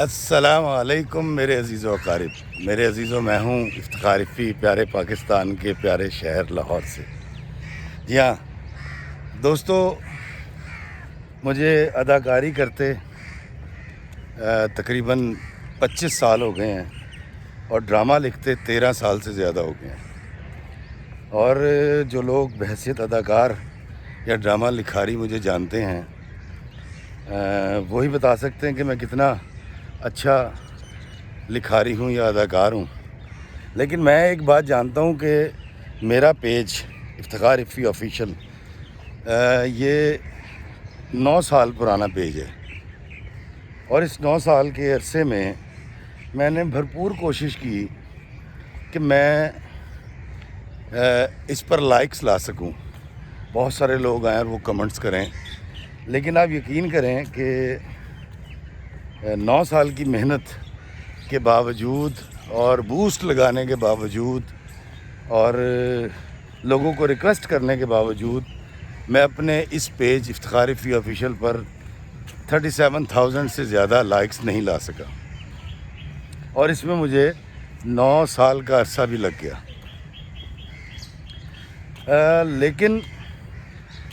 السلام علیکم میرے عزیز و اقارب، میرے عزیزوں، میں ہوں افتخار رفیع، پیارے پاکستان کے پیارے شہر لاہور سے۔ جی ہاں دوستو، مجھے اداکاری کرتے تقریباً 25 سال ہو گئے ہیں اور ڈرامہ لکھتے 13 سال سے زیادہ ہو گئے ہیں۔ اور جو لوگ بحیثیت اداکار یا ڈرامہ لکھاری مجھے جانتے ہیں وہی بتا سکتے ہیں کہ میں کتنا اچھا لکھاری ہوں یا اداکار ہوں۔ لیکن میں ایک بات جانتا ہوں کہ میرا پیج افتخار رفیع آفیشیل یہ 9 سال پرانا پیج ہے، اور اس 9 سال کے عرصے میں نے بھرپور کوشش کی کہ میں اس پر لائکس لا سکوں، بہت سارے لوگ آئیں اور وہ کمنٹس کریں، لیکن آپ یقین کریں کہ 9 سال کی محنت کے باوجود اور بوسٹ لگانے کے باوجود اور لوگوں کو ریکویسٹ کرنے کے باوجود میں اپنے اس پیج افتخار رفیع آفیشیل پر 37,000 سے زیادہ لائکس نہیں لا سکا، اور اس میں مجھے 9 سال کا عرصہ بھی لگ گیا۔ لیکن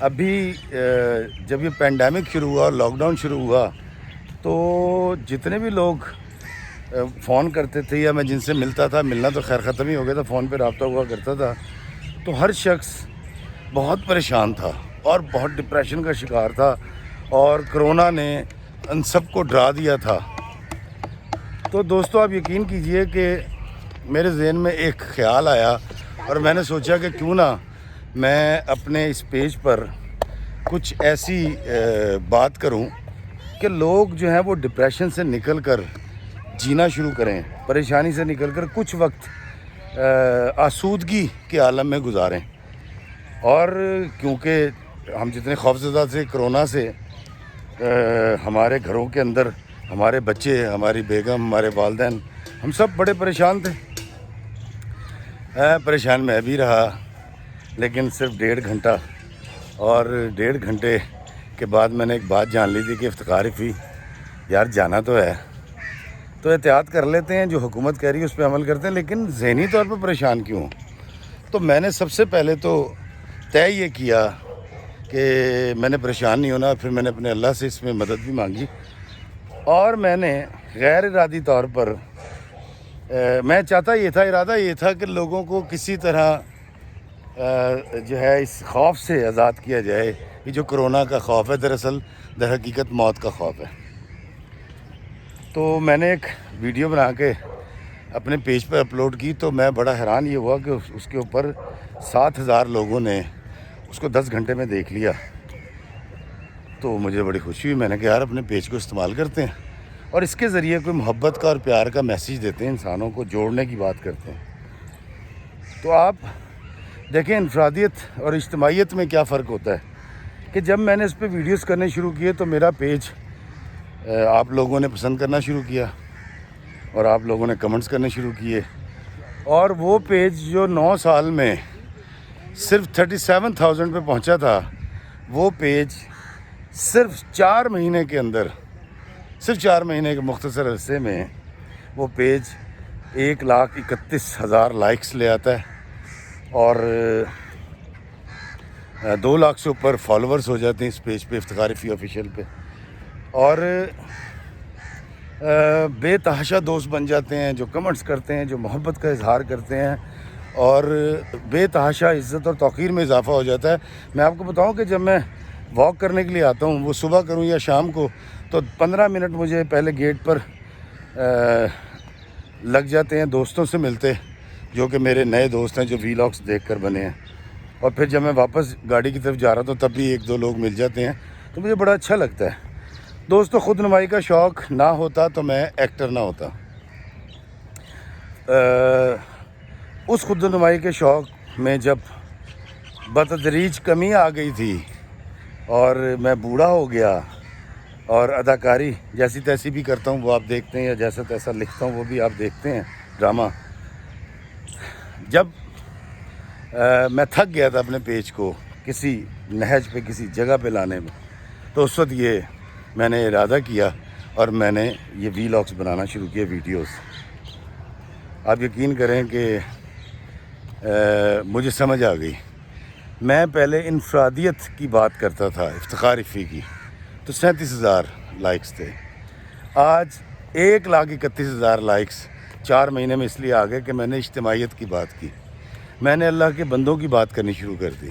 ابھی جب یہ پینڈیمک شروع ہوا اور لاک ڈاؤن شروع ہوا تو جتنے بھی لوگ فون کرتے تھے یا میں جن سے ملتا تھا، ملنا تو خیر ختم ہی ہو گیا تھا، فون پہ رابطہ ہوا کرتا تھا، تو ہر شخص بہت پریشان تھا اور بہت ڈپریشن کا شکار تھا، اور کرونا نے ان سب کو ڈرا دیا تھا۔ تو دوستو آپ یقین کیجئے کہ میرے ذہن میں ایک خیال آیا اور میں نے سوچا کہ کیوں نہ میں اپنے اس پیج پر کچھ ایسی بات کروں کہ لوگ جو ہیں وہ ڈپریشن سے نکل کر جینا شروع کریں، پریشانی سے نکل کر کچھ وقت آسودگی کے عالم میں گزاریں۔ اور کیونکہ ہم جتنے خوفزدہ تھے کرونا سے، ہمارے گھروں کے اندر ہمارے بچے، ہماری بیگم، ہمارے والدین، ہم سب بڑے پریشان تھے۔ پریشان میں بھی رہا، لیکن صرف 1.5 گھنٹہ، اور 1.5 گھنٹے کے بعد میں نے ایک بات جان لی تھی کہ افتخار رفیع یار جانا تو ہے، تو احتیاط کر لیتے ہیں، جو حکومت کہہ رہی ہے اس پہ عمل کرتے ہیں، لیکن ذہنی طور پہ پریشان کیوں ہوں؟ تو میں نے سب سے پہلے تو طے یہ کیا کہ میں نے پریشان نہیں ہونا۔ پھر میں نے اپنے اللہ سے اس میں مدد بھی مانگی، اور میں نے غیر ارادی طور پر میں چاہتا ارادہ یہ تھا کہ لوگوں کو کسی طرح جو ہے اس خوف سے آزاد کیا جائے۔ یہ جو کرونا کا خوف ہے دراصل در حقیقت موت کا خوف ہے۔ تو میں نے ایک ویڈیو بنا کے اپنے پیج پر اپلوڈ کی، تو میں بڑا حیران یہ ہوا کہ اس کے اوپر 7,000 لوگوں نے اس کو 10 گھنٹے میں دیکھ لیا۔ تو مجھے بڑی خوشی ہوئی، میں نے کہا یار اپنے پیج کو استعمال کرتے ہیں اور اس کے ذریعے کوئی محبت کا اور پیار کا میسیج دیتے ہیں، انسانوں کو جوڑنے کی بات کرتے ہیں۔ تو آپ دیکھیں انفرادیت اور اجتماعیت میں کیا فرق ہوتا ہے کہ جب میں نے اس پہ ویڈیوز کرنے شروع کیے تو میرا پیج آپ لوگوں نے پسند کرنا شروع کیا اور آپ لوگوں نے کمنٹس کرنے شروع کیے، اور وہ پیج جو 9 سال میں صرف 37,000 پہ پہنچا تھا، وہ پیج صرف 4 مہینے کے اندر، صرف 4 مہینے کے مختصر عرصے میں وہ پیج 1,31,000 لائکس لے آتا ہے، اور 2 لاکھ سے اوپر فالوورز ہو جاتے ہیں اس پیج پہ، افتخار رفیع آفیشیل پہ، اور بے تحاشا دوست بن جاتے ہیں جو کمنٹس کرتے ہیں، جو محبت کا اظہار کرتے ہیں، اور بے تحاشا عزت اور توقیر میں اضافہ ہو جاتا ہے۔ میں آپ کو بتاؤں کہ جب میں واک کرنے کے لیے آتا ہوں، وہ صبح کروں یا شام کو، تو 15 منٹ مجھے پہلے گیٹ پر لگ جاتے ہیں دوستوں سے ملتے، جو کہ میرے نئے دوست ہیں جو ویلاگس دیکھ کر بنے ہیں، اور پھر جب میں واپس گاڑی کی طرف جا رہا ہوں تب بھی 1-2 لوگ مل جاتے ہیں، تو مجھے بڑا اچھا لگتا ہے۔ دوستو خود نمائی کا شوق نہ ہوتا تو میں ایکٹر نہ ہوتا۔ اس خود نمائی کے شوق میں جب بتدریج کمی آ گئی تھی اور میں بوڑھا ہو گیا اور اداکاری جیسی تیسی بھی کرتا ہوں وہ آپ دیکھتے ہیں، یا جیسا تیسا لکھتا ہوں وہ بھی آپ دیکھتے ہیں ڈرامہ، جب میں تھک گیا تھا اپنے پیج کو کسی نہج پہ، کسی جگہ پہ لانے میں، تو اس وقت یہ میں نے ارادہ کیا اور میں نے یہ ویلاگس بنانا شروع کیا، ویڈیوز۔ آپ یقین کریں کہ مجھے سمجھ آ گئی۔ میں پہلے انفرادیت کی بات کرتا تھا، افتخار افی کی، تو 37,000 لائکس تھے۔ آج 1,31,000 لائکس 4 مہینے میں اس لیے آ گئے کہ میں نے اجتماعیت کی بات کی، میں نے اللہ کے بندوں کی بات کرنی شروع کر دی۔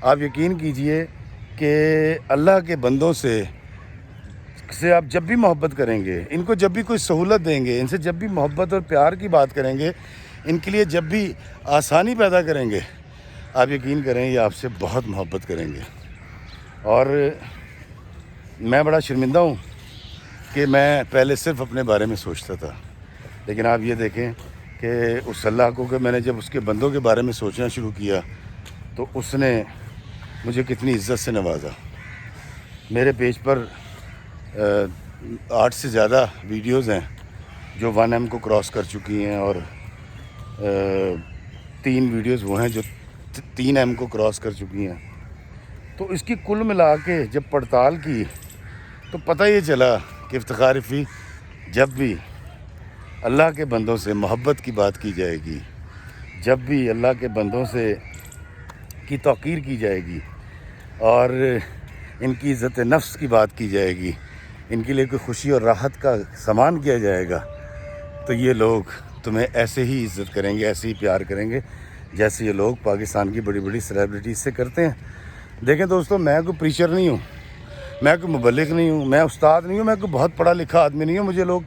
آپ یقین کیجئے کہ اللہ کے بندوں سے آپ جب بھی محبت کریں گے، ان کو جب بھی کوئی سہولت دیں گے، ان سے جب بھی محبت اور پیار کی بات کریں گے، ان کے لیے جب بھی آسانی پیدا کریں گے، آپ یقین کریں یہ آپ سے بہت محبت کریں گے۔ اور میں بڑا شرمندہ ہوں کہ میں پہلے صرف اپنے بارے میں سوچتا تھا، لیکن آپ یہ دیکھیں کہ اس اللہ کو کہ میں نے جب اس کے بندوں کے بارے میں سوچنا شروع کیا تو اس نے مجھے کتنی عزت سے نوازا۔ میرے پیج پر 8 سے زیادہ ویڈیوز ہیں جو 1 M کو کراس کر چکی ہیں، اور 3 ویڈیوز وہ ہیں جو 3 M کو کراس کر چکی ہیں۔ تو اس کی کل ملا کے جب پڑتال کی تو پتہ یہ چلا کہ افتخار افی جب بھی اللہ کے بندوں سے محبت کی بات کی جائے گی، جب بھی اللہ کے بندوں سے کی توقیر کی جائے گی اور ان کی عزت نفس کی بات کی جائے گی، ان کے لیے کوئی خوشی اور راحت کا سامان کیا جائے گا، تو یہ لوگ تمہیں ایسے ہی عزت کریں گے، ایسے ہی پیار کریں گے جیسے یہ لوگ پاکستان کی بڑی بڑی سیلیبریٹیز سے کرتے ہیں۔ دیکھیں دوستو، میں کوئی پریچر نہیں ہوں، میں کوئی مبلغ نہیں ہوں، میں استاد نہیں ہوں، میں کوئی بہت پڑھا لکھا آدمی نہیں ہوں۔ مجھے لوگ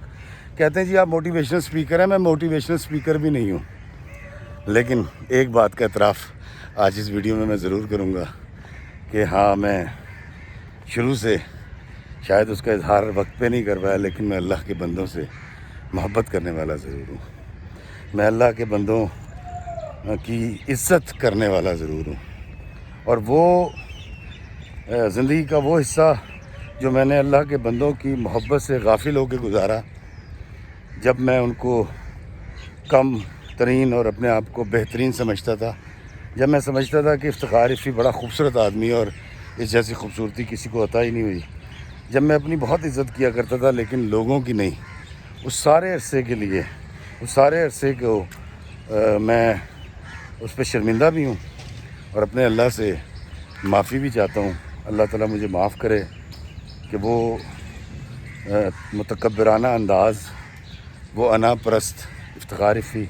کہتے ہیں جی آپ موٹیویشنل سپیکر ہیں، میں موٹیویشنل سپیکر بھی نہیں ہوں، لیکن ایک بات کا اعتراف آج اس ویڈیو میں ضرور کروں گا کہ ہاں، میں شروع سے شاید اس کا اظہار وقت پہ نہیں کر پایا، لیکن میں اللہ کے بندوں سے محبت کرنے والا ضرور ہوں، میں اللہ کے بندوں کی عزت کرنے والا ضرور ہوں۔ اور وہ زندگی کا وہ حصہ جو میں نے اللہ کے بندوں کی محبت سے غافل ہو کے گزارا، جب میں ان کو کم ترین اور اپنے آپ کو بہترین سمجھتا تھا، جب میں سمجھتا تھا کہ افتخار افی بڑا خوبصورت آدمی اور اس جیسی خوبصورتی کسی کو عطا ہی نہیں ہوئی، جب میں اپنی بہت عزت کیا کرتا تھا لیکن لوگوں کی نہیں، اس سارے عرصے کے لیے، اس سارے عرصے کو میں اس پہ شرمندہ بھی ہوں اور اپنے اللہ سے معافی بھی چاہتا ہوں۔ اللہ تعالیٰ مجھے معاف کرے کہ وہ متکبرانہ انداز، وہ انا پرست افتخار افی،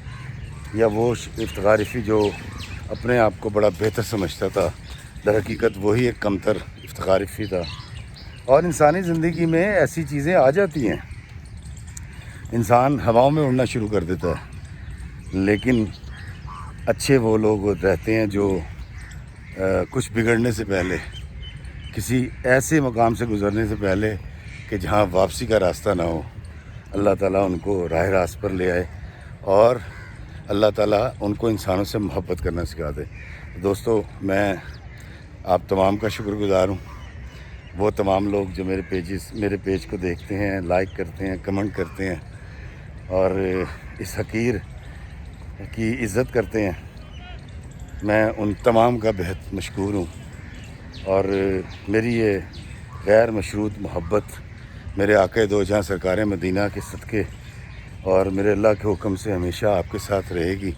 یا وہ افتخار افی جو اپنے آپ کو بڑا بہتر سمجھتا تھا، در حقیقت وہی ایک کمتر افتخار افی تھا۔ اور انسانی زندگی میں ایسی چیزیں آ جاتی ہیں، انسان ہواؤں میں اڑنا شروع کر دیتا ہے، لیکن اچھے وہ لوگ رہتے ہیں جو کچھ بگڑنے سے پہلے، کسی ایسے مقام سے گزرنے سے پہلے کہ جہاں واپسی کا راستہ نہ ہو، اللہ تعالیٰ ان کو راہ راست پر لے آئے اور اللہ تعالیٰ ان کو انسانوں سے محبت کرنا سکھا دے۔ دوستو، میں آپ تمام کا شکر گزار ہوں، وہ تمام لوگ جو میرے پیج کو دیکھتے ہیں، لائک کرتے ہیں، کمنٹ کرتے ہیں اور اس حقیر کی عزت کرتے ہیں، میں ان تمام کا بہت مشکور ہوں۔ اور میری یہ غیر مشروط محبت میرے آقا دو جہاں سرکار مدینہ کے صدقے اور میرے اللہ کے حکم سے ہمیشہ آپ کے ساتھ رہے گی،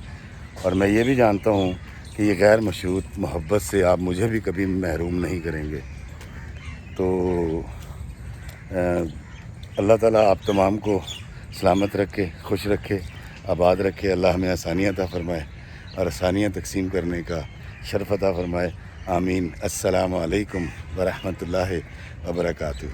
اور میں یہ بھی جانتا ہوں کہ یہ غیر مشروط محبت سے آپ مجھے بھی کبھی محروم نہیں کریں گے۔ تو اللہ تعالیٰ آپ تمام کو سلامت رکھے، خوش رکھے، آباد رکھے، اللہ ہمیں آسانیاں عطا فرمائے اور آسانیاں تقسیم کرنے کا شرف عطا فرمائے، آمین۔ السلام علیکم ورحمۃ اللہ وبرکاتہ۔